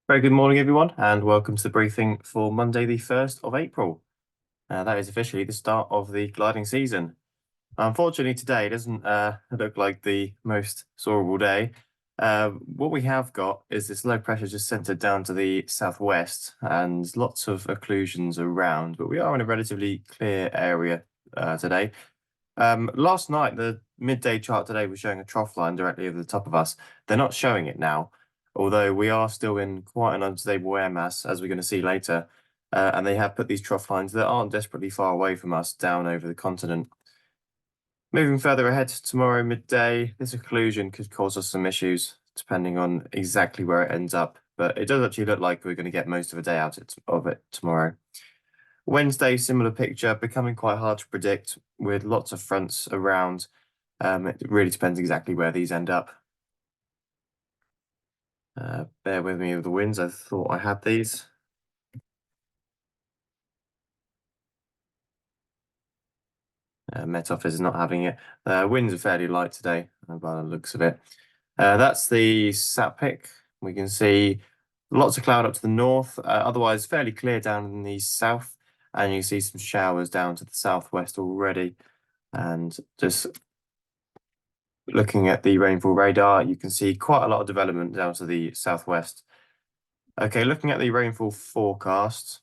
Very good morning, everyone, and welcome to the briefing for Monday, the 1st of April. That is officially the start of the gliding season. Unfortunately, today doesn't look like the most soarable day. What we have got is this low pressure just centered down to the southwest and lots of occlusions around, but we are in a relatively clear area today. Last night, the midday chart today was showing a trough line directly over the top of us. They're not showing it now, although we are still in quite an unstable air mass, as we're going to see later. And they have put these trough lines that aren't desperately far away from us down over the continent. Moving further ahead to tomorrow midday, this occlusion could cause us some issues, depending on exactly where it ends up. But it does actually look like we're going to get most of a day out of it tomorrow. Wednesday, similar picture, becoming quite hard to predict with lots of fronts around. It really depends exactly where these end up. Bear with me with the winds. I thought I had these. Met Office is not having it. Winds are fairly light today, by the looks of it. That's the sat pic. We can see lots of cloud up to the north, otherwise fairly clear down in the south, and you see some showers down to the southwest already. And just looking at the rainfall radar, you can see quite a lot of development down to the southwest. Okay, looking at the rainfall forecast,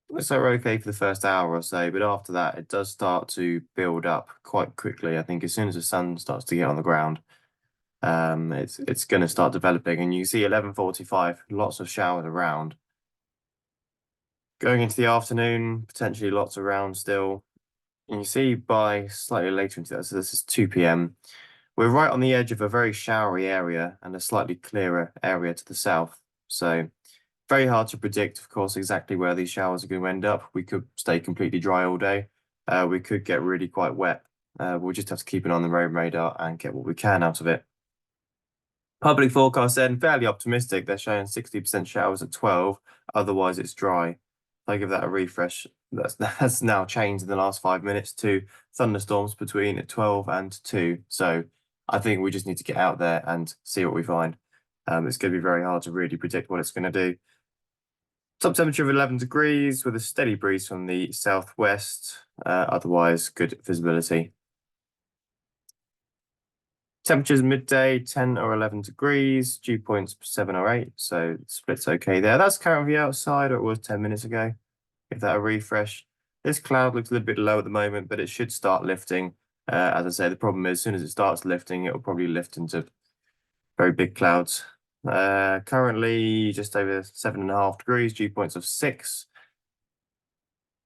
looks like we're okay for the first hour or so, but after that, it does start to build up quite quickly. I think as soon as the sun starts to get on the ground, it's going to start developing, and you see 11:45, lots of showers around. Going into the afternoon, potentially lots around still. And you see by slightly later into that, so this is 2 p.m. We're right on the edge of a very showery area and a slightly clearer area to the south. So very hard to predict, of course, exactly where these showers are going to end up. We could stay completely dry all day. We could get really quite wet. We'll just have to keep an eye on the rain radar and get what we can out of it. Public forecast then, fairly optimistic. They're showing 60% showers at 12. Otherwise, it's dry. If I give that a refresh, that's now changed in the last 5 minutes to thunderstorms between 12 and 2. So I think we just need to get out there and see what we find. It's going to be very hard to really predict what it's going to do. Top temperature of 11 degrees with a steady breeze from the southwest. Otherwise, good visibility. Temperatures midday, 10 or 11 degrees, dew points 7 or 8, so split's okay there. That's currently outside, or it was 10 minutes ago. Give that a refresh. This cloud looks a little bit low at the moment, but it should start lifting. As I say, the problem is as soon as it starts lifting, it will probably lift into very big clouds. Currently just over 7.5 degrees, dew points of 6.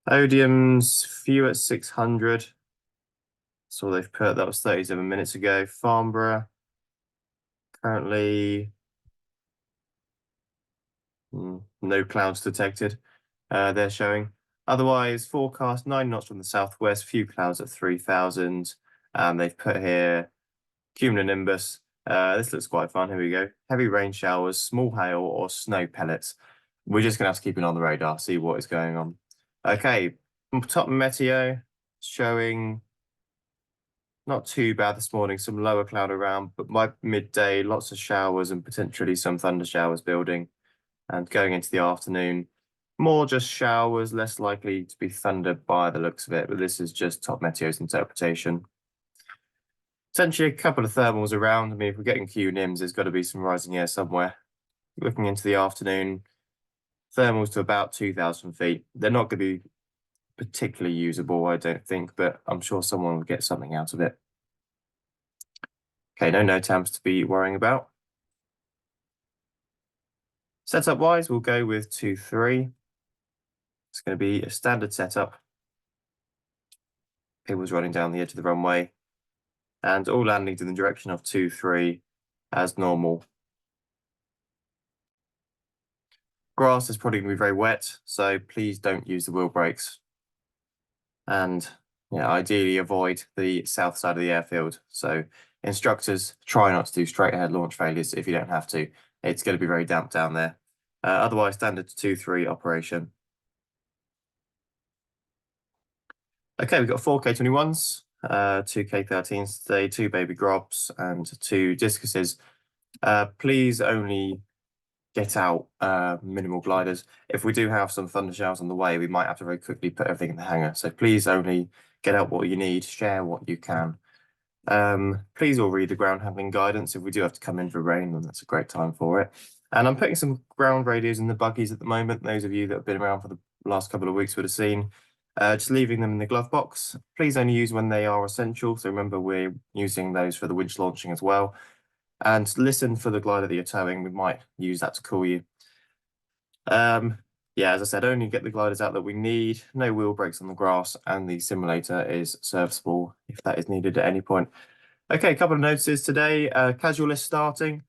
Odium's few at 600. So they've put, that was 37 minutes ago. Farnborough, currently no clouds detected. They're showing. Otherwise, forecast 9 knots from the southwest, few clouds at 3,000. They've put here cumulonimbus. This looks quite fun. Here we go. Heavy rain showers, small hail, or snow pellets. We're just going to have to keep it on the radar, see what is going on. Okay, top meteo showing not too bad this morning, some lower cloud around, but by midday, lots of showers and potentially some thunder showers building. And going into the afternoon, more just showers, less likely to be thundered by the looks of it, but this is just top meteo's interpretation. Essentially, a couple of thermals around. I mean, if we're getting cumulonimbus, there's got to be some rising air somewhere. Looking into the afternoon, thermals to about 2,000 feet. They're not going to be particularly usable, I don't think, but I'm sure someone will get something out of it. Okay, no NOTAMs to be worrying about. Setup wise, we'll go with 2-3. It's going to be a standard setup. Cables running down the edge of the runway, and all landings in the direction of 2-3 as normal. Grass is probably going to be very wet, so please don't use the wheel brakes. And yeah, ideally avoid the south side of the airfield. So instructors, try not to do straight ahead launch failures if you don't have to. It's going to be very damp down there. Otherwise, standard 2-3 operation. Okay, we've got 4 K21s, 2 K13s today, 2 baby grobs, and 2 discuses. Please only get out minimal gliders. If we do have some thunder showers on the way, we might have to very quickly put everything in the hangar. So please only get out what you need, share what you can. Please all read the ground handling guidance. If we do have to come in for rain, then that's a great time for it. And I'm putting some ground radios in the buggies at the moment. Those of you that have been around for the last couple of weeks would have seen. Just leaving them in the glove box. Please only use when they are essential. So remember, we're using those for the winch launching as well. And listen for the glider that you're towing. We might use that to call you. Yeah, as I said, only get the gliders out that we need. No wheel brakes on the grass, and the simulator is serviceable if that is needed at any point. Okay, a couple of notices today. Casual list starting.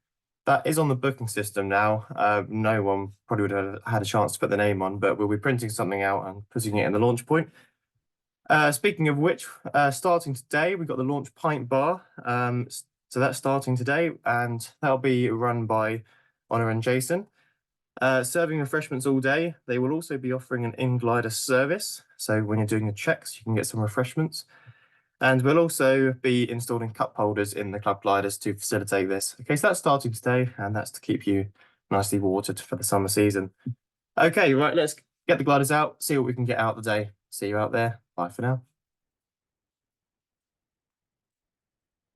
That is on the booking system now. No one probably would have had a chance to put the name on, but we'll be printing something out and putting it in the launch point. Speaking of which, starting today, we've got the launch pint bar. So that's starting today, and that'll be run by Honor and Jason. Serving refreshments all day. They will also be offering an in-glider service. So when you're doing your checks, you can get some refreshments. And we'll also be installing cup holders in the club gliders to facilitate this. Okay, so that's starting today, and that's to keep you nicely watered for the summer season. Okay, right, let's get the gliders out, see what we can get out today. See you out there. Bye for now.